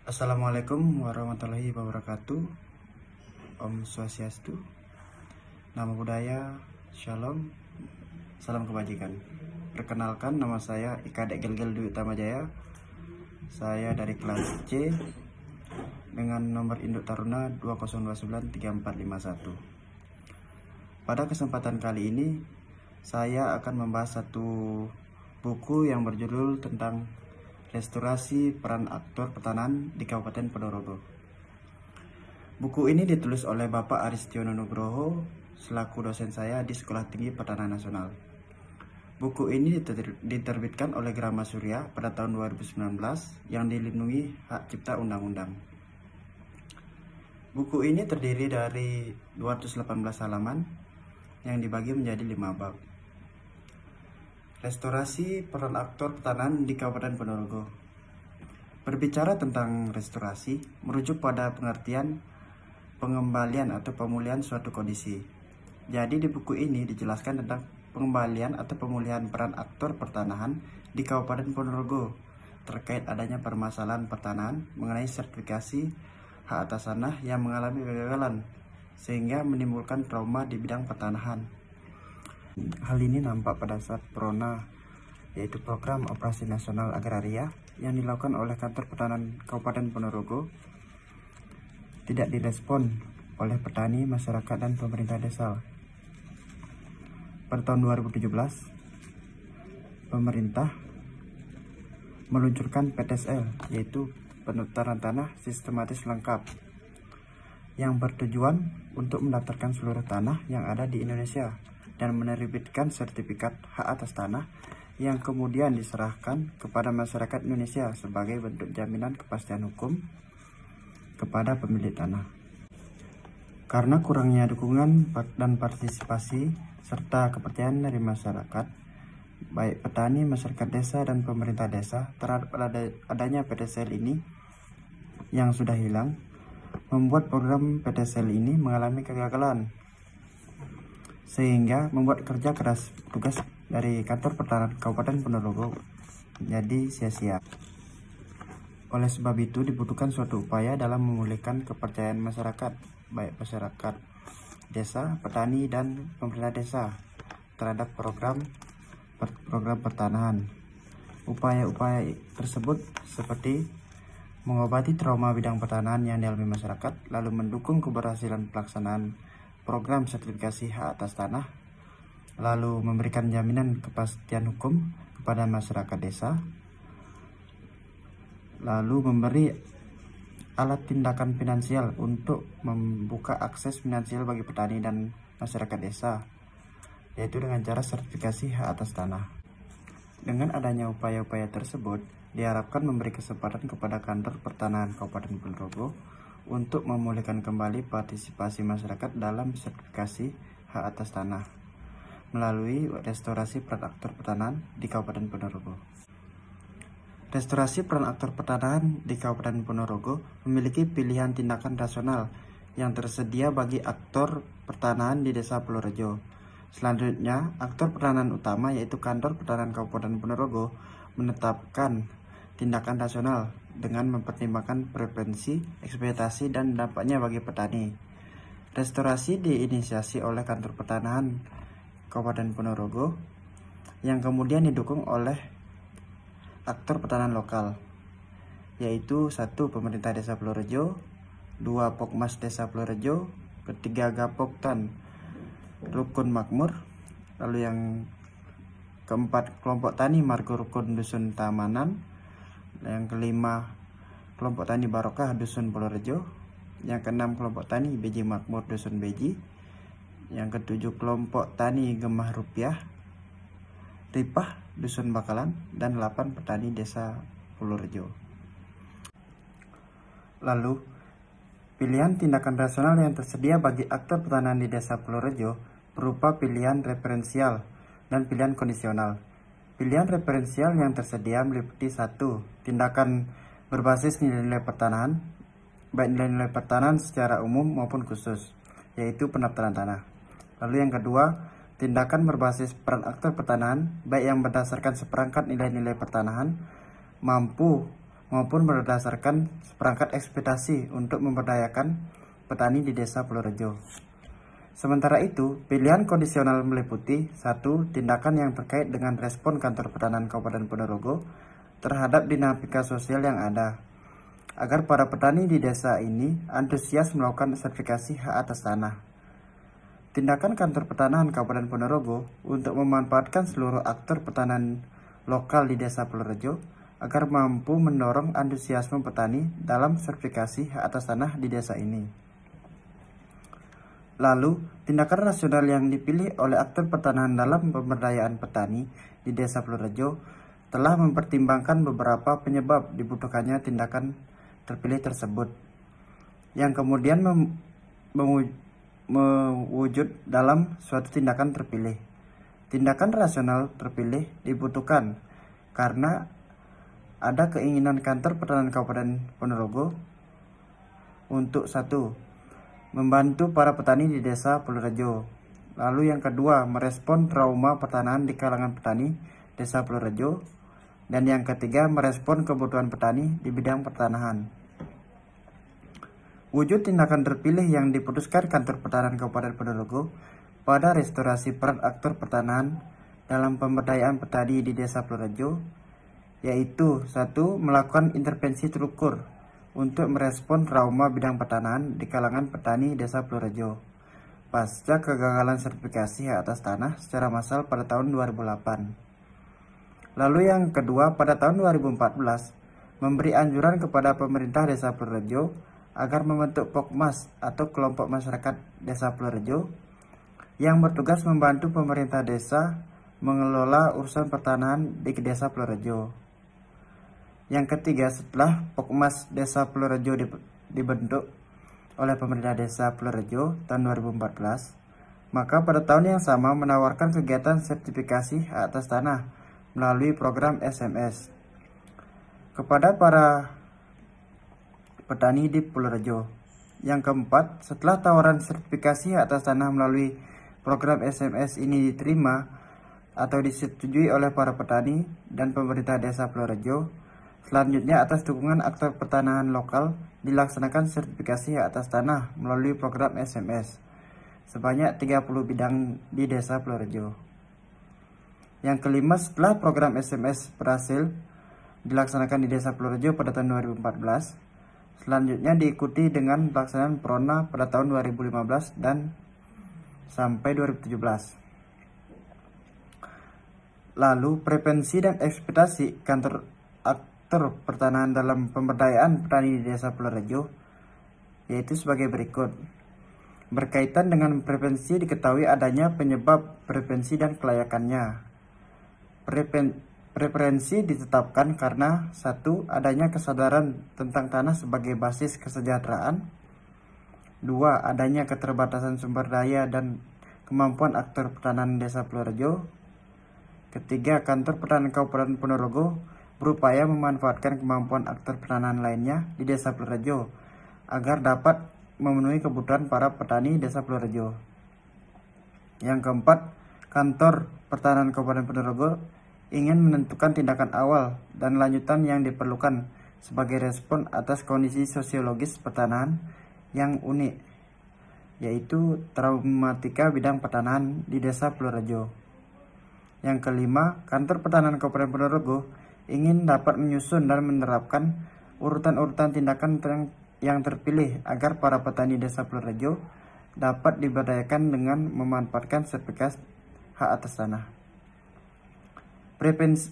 Assalamualaikum warahmatullahi wabarakatuh. Om Swastiastu, Namo Buddhaya, Shalom, salam kebajikan. Perkenalkan, nama saya Ika Dek Gelgel Dwi Utama Jaya. Saya dari kelas C dengan nomor induk taruna 20293451. Pada kesempatan kali ini saya akan membahas satu buku yang berjudul tentang restorasi peran aktor pertanahan di Kabupaten Ponorogo. Buku ini ditulis oleh Bapak Aristiono Nugroho selaku dosen saya di Sekolah Tinggi Pertanahan Nasional. Buku ini diterbitkan oleh Grama Surya pada tahun 2019 yang dilindungi hak cipta undang-undang. Buku ini terdiri dari 218 halaman yang dibagi menjadi 5 bab. Restorasi peran aktor pertanahan di Kabupaten Ponorogo. Berbicara tentang restorasi, merujuk pada pengertian pengembalian atau pemulihan suatu kondisi. Jadi di buku ini dijelaskan tentang pengembalian atau pemulihan peran aktor pertanahan di Kabupaten Ponorogo terkait adanya permasalahan pertanahan mengenai sertifikasi hak atas tanah yang mengalami kegagalan sehingga menimbulkan trauma di bidang pertanahan. Hal ini nampak pada saat PRONA, yaitu Program Operasi Nasional Agraria, yang dilakukan oleh Kantor Pertanahan Kabupaten Ponorogo tidak direspon oleh petani, masyarakat, dan pemerintah desa. Pada tahun 2017, pemerintah meluncurkan PTSL, yaitu Pendaftaran Tanah Sistematis Lengkap, yang bertujuan untuk mendaftarkan seluruh tanah yang ada di Indonesia dan menerbitkan sertifikat hak atas tanah yang kemudian diserahkan kepada masyarakat Indonesia sebagai bentuk jaminan kepastian hukum kepada pemilik tanah. Karena kurangnya dukungan dan partisipasi serta kepercayaan dari masyarakat, baik petani, masyarakat desa, dan pemerintah desa terhadap adanya PTSL ini yang sudah hilang, membuat program PTSL ini mengalami kegagalan, sehingga membuat kerja keras tugas dari Kantor Pertanahan Kabupaten Ponorogo jadi sia-sia. Oleh sebab itu dibutuhkan suatu upaya dalam memulihkan kepercayaan masyarakat, baik masyarakat desa, petani, dan pemerintah desa terhadap program pertanahan. Upaya-upaya tersebut seperti mengobati trauma bidang pertanahan yang dialami masyarakat, lalu mendukung keberhasilan pelaksanaan program sertifikasi hak atas tanah, lalu memberikan jaminan kepastian hukum kepada masyarakat desa, lalu memberi alat tindakan finansial untuk membuka akses finansial bagi petani dan masyarakat desa, yaitu dengan cara sertifikasi hak atas tanah. Dengan adanya upaya-upaya tersebut, diharapkan memberi kesempatan kepada Kantor Pertanahan Kabupaten Ponorogo untuk memulihkan kembali partisipasi masyarakat dalam sertifikasi hak atas tanah melalui restorasi peran aktor pertanahan di Kabupaten Ponorogo. Restorasi peran aktor pertanahan di Kabupaten Ponorogo memiliki pilihan tindakan rasional yang tersedia bagi aktor pertanahan di Desa Plorejo. Selanjutnya, aktor pertanahan utama yaitu Kantor Pertanahan Kabupaten Ponorogo menetapkan tindakan rasional dengan mempertimbangkan preferensi, ekspektasi, dan dampaknya bagi petani. Restorasi diinisiasi oleh Kantor Pertanahan Kabupaten Ponorogo yang kemudian didukung oleh aktor pertanahan lokal, yaitu 1. Pemerintah Desa Plorejo, 2. Pokmas Desa Plorejo, 3. Gapoktan Rukun Makmur, lalu yang keempat kelompok tani Margo Rukun Dusun Tamanan, yang kelima kelompok tani Barokah Dusun Plorejo, yang keenam kelompok tani Beji Makmur Dusun Beji, yang ketujuh kelompok tani Gemah Rupiah Ripah Dusun Bakalan, dan 8 petani Desa Plorejo. Lalu, pilihan tindakan rasional yang tersedia bagi aktor pertanahan di Desa Plorejo berupa pilihan referensial dan pilihan kondisional. Pilihan referensial yang tersedia meliputi 1. Tindakan berbasis nilai-nilai pertanahan, baik nilai-nilai pertanahan secara umum maupun khusus, yaitu pendaftaran tanah. Lalu yang kedua, tindakan berbasis peran aktor pertanahan, baik yang berdasarkan seperangkat nilai-nilai pertanahan, mampu maupun berdasarkan seperangkat ekspektasi untuk memberdayakan petani di Desa Purworejo. Sementara itu, pilihan kondisional meliputi 1. Tindakan yang terkait dengan respon Kantor Pertanahan Kabupaten Ponorogo terhadap dinamika sosial yang ada, agar para petani di desa ini antusias melakukan sertifikasi hak atas tanah. Tindakan Kantor Pertanahan Kabupaten Ponorogo untuk memanfaatkan seluruh aktor pertanahan lokal di Desa Purworejo agar mampu mendorong antusiasme petani dalam sertifikasi hak atas tanah di desa ini. Lalu, tindakan rasional yang dipilih oleh aktor pertanahan dalam pemberdayaan petani di Desa Purworejo telah mempertimbangkan beberapa penyebab dibutuhkannya tindakan terpilih tersebut, yang kemudian mewujud dalam suatu tindakan terpilih. Tindakan rasional terpilih dibutuhkan karena ada keinginan Kantor Pertanahan Kabupaten Ponorogo untuk 1. Membantu para petani di Desa Purworejo. Lalu yang kedua, merespon trauma pertanahan di kalangan petani Desa Purworejo. Dan yang ketiga, merespon kebutuhan petani di bidang pertanahan. Wujud tindakan terpilih yang diputuskan Kantor Pertanahan Kabupaten Ponorogo pada restorasi peran aktor pertanahan dalam pemberdayaan petani di Desa Purworejo, yaitu 1. Melakukan intervensi terukur untuk merespon trauma bidang pertanahan di kalangan petani Desa Purworejo pasca kegagalan sertifikasi hak atas tanah secara massal pada tahun 2008. Lalu yang kedua, pada tahun 2014 memberi anjuran kepada pemerintah Desa Purworejo agar membentuk Pokmas atau kelompok masyarakat Desa Purworejo yang bertugas membantu pemerintah desa mengelola urusan pertanahan di Desa Purworejo. Yang ketiga, setelah Pokmas Desa Purworejo dibentuk oleh pemerintah Desa Purworejo tahun 2014, maka pada tahun yang sama menawarkan kegiatan sertifikasi hak atas tanah melalui program SMS kepada para petani di Purworejo. Yang keempat, setelah tawaran sertifikasi hak atas tanah melalui program SMS ini diterima atau disetujui oleh para petani dan pemerintah Desa Purworejo, selanjutnya, atas dukungan aktor pertanahan lokal, dilaksanakan sertifikasi hak atas tanah melalui program SMS sebanyak 30 bidang di Desa Purworejo. Yang kelima, setelah program SMS berhasil dilaksanakan di Desa Purworejo pada tahun 2014, selanjutnya diikuti dengan pelaksanaan Prona pada tahun 2015 dan sampai 2017. Lalu, prevensi dan ekspektasi Kantor Pertanahan dalam pemberdayaan petani di Desa Purworejo yaitu sebagai berikut. Berkaitan dengan prevensi, diketahui adanya penyebab prevensi dan kelayakannya. Preferensi ditetapkan karena 1. Adanya kesadaran tentang tanah sebagai basis kesejahteraan. 2. Adanya keterbatasan sumber daya dan kemampuan aktor pertanahan Desa Purworejo. Ketiga, Kantor Pertanahan Kabupaten Ponorogo berupaya memanfaatkan kemampuan aktor pertanahan lainnya di Desa Purworejo agar dapat memenuhi kebutuhan para petani Desa Purworejo. Yang keempat, Kantor Pertanahan Kabupaten Ponorogo ingin menentukan tindakan awal dan lanjutan yang diperlukan sebagai respon atas kondisi sosiologis pertanahan yang unik, yaitu traumatika bidang pertanahan di Desa Purworejo. Yang kelima, Kantor Pertanahan Kabupaten Ponorogo ingin dapat menyusun dan menerapkan urutan-urutan tindakan yang terpilih agar para petani Desa Purworejo dapat diberdayakan dengan memanfaatkan sertifikasi hak atas tanah.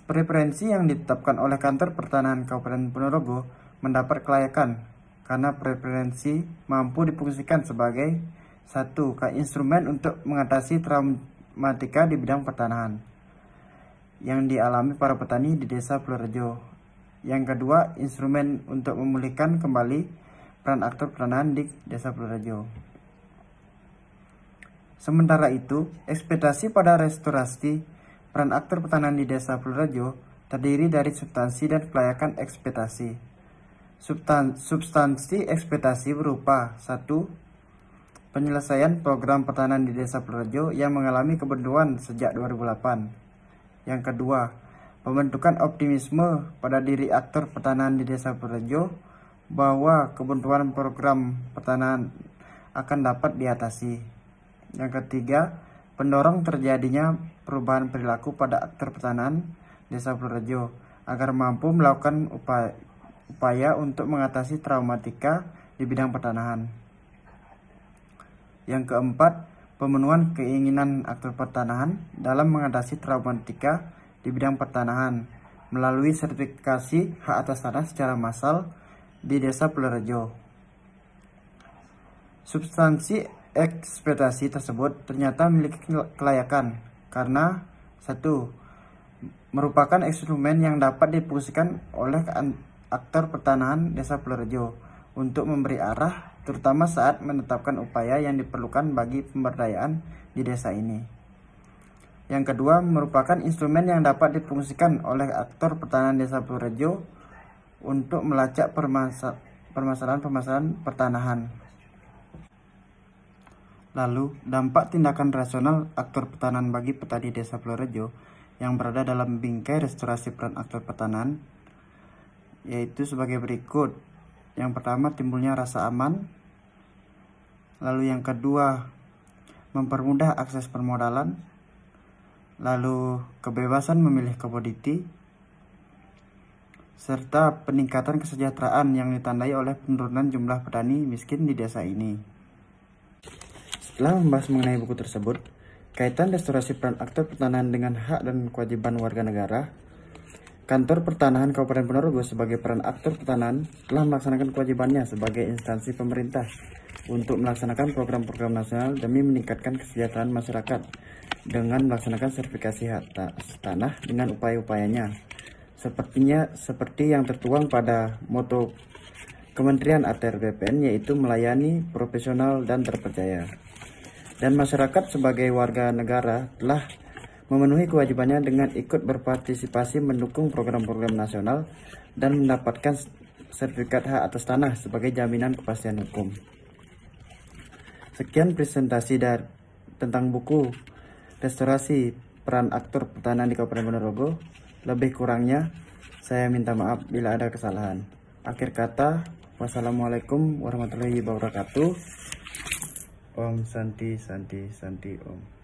Preferensi yang ditetapkan oleh Kantor Pertanahan Kabupaten Ponorogo mendapat kelayakan karena preferensi mampu difungsikan sebagai 1. Instrumen untuk mengatasi traumatika di bidang pertanahan yang dialami para petani di Desa Purworejo. Yang kedua, instrumen untuk memulihkan kembali peran aktor pertanahan di Desa Purworejo. Sementara itu, ekspektasi pada restorasi peran aktor pertanahan di Desa Purworejo terdiri dari substansi dan kelayakan ekspektasi. Substansi ekspektasi berupa 1. Penyelesaian program pertanahan di Desa Purworejo yang mengalami kebuntuan sejak 2008. Yang kedua, Pembentukan optimisme pada diri aktor pertanahan di Desa Purworejo bahwa kebutuhan program pertanahan akan dapat diatasi. Yang ketiga, pendorong terjadinya perubahan perilaku pada aktor pertanahan Desa Purworejo agar mampu melakukan upaya untuk mengatasi traumatika di bidang pertanahan. Yang keempat, pemenuhan keinginan aktor pertanahan dalam mengatasi traumatika di bidang pertanahan melalui sertifikasi hak atas tanah secara massal di Desa Purworejo. Substansi ekspektasi tersebut ternyata memiliki kelayakan karena 1. Merupakan instrumen yang dapat difungsikan oleh aktor pertanahan Desa Purworejo untuk memberi arah, terutama saat menetapkan upaya yang diperlukan bagi pemberdayaan di desa ini. Yang kedua, merupakan instrumen yang dapat difungsikan oleh aktor pertanahan Desa Purworejo untuk melacak permasalahan-permasalahan pertanahan. Lalu, dampak tindakan rasional aktor pertanahan bagi petani Desa Purworejo yang berada dalam bingkai restorasi peran aktor pertanahan yaitu sebagai berikut. Yang pertama, timbulnya rasa aman. Lalu yang kedua, mempermudah akses permodalan. Lalu kebebasan memilih komoditi, serta peningkatan kesejahteraan yang ditandai oleh penurunan jumlah petani miskin di desa ini. Setelah membahas mengenai buku tersebut, kaitan restorasi peran aktor pertanahan dengan hak dan kewajiban warga negara, Kantor Pertanahan Kabupaten Ponorogo sebagai peran aktor pertanahan telah melaksanakan kewajibannya sebagai instansi pemerintah untuk melaksanakan program-program nasional demi meningkatkan kesejahteraan masyarakat dengan melaksanakan sertifikasi hak tanah dengan upaya-upayanya. Seperti yang tertuang pada moto Kementerian ATR BPN, yaitu melayani, profesional, dan terpercaya. Dan masyarakat sebagai warga negara telah memenuhi kewajibannya dengan ikut berpartisipasi mendukung program-program nasional dan mendapatkan sertifikat hak atas tanah sebagai jaminan kepastian hukum. Sekian presentasi tentang buku Restorasi Peran Aktor Pertanahan di Kabupaten Ponorogo. Lebih kurangnya saya minta maaf bila ada kesalahan. Akhir kata, wassalamualaikum warahmatullahi wabarakatuh. Om Santi Santi Santi Om.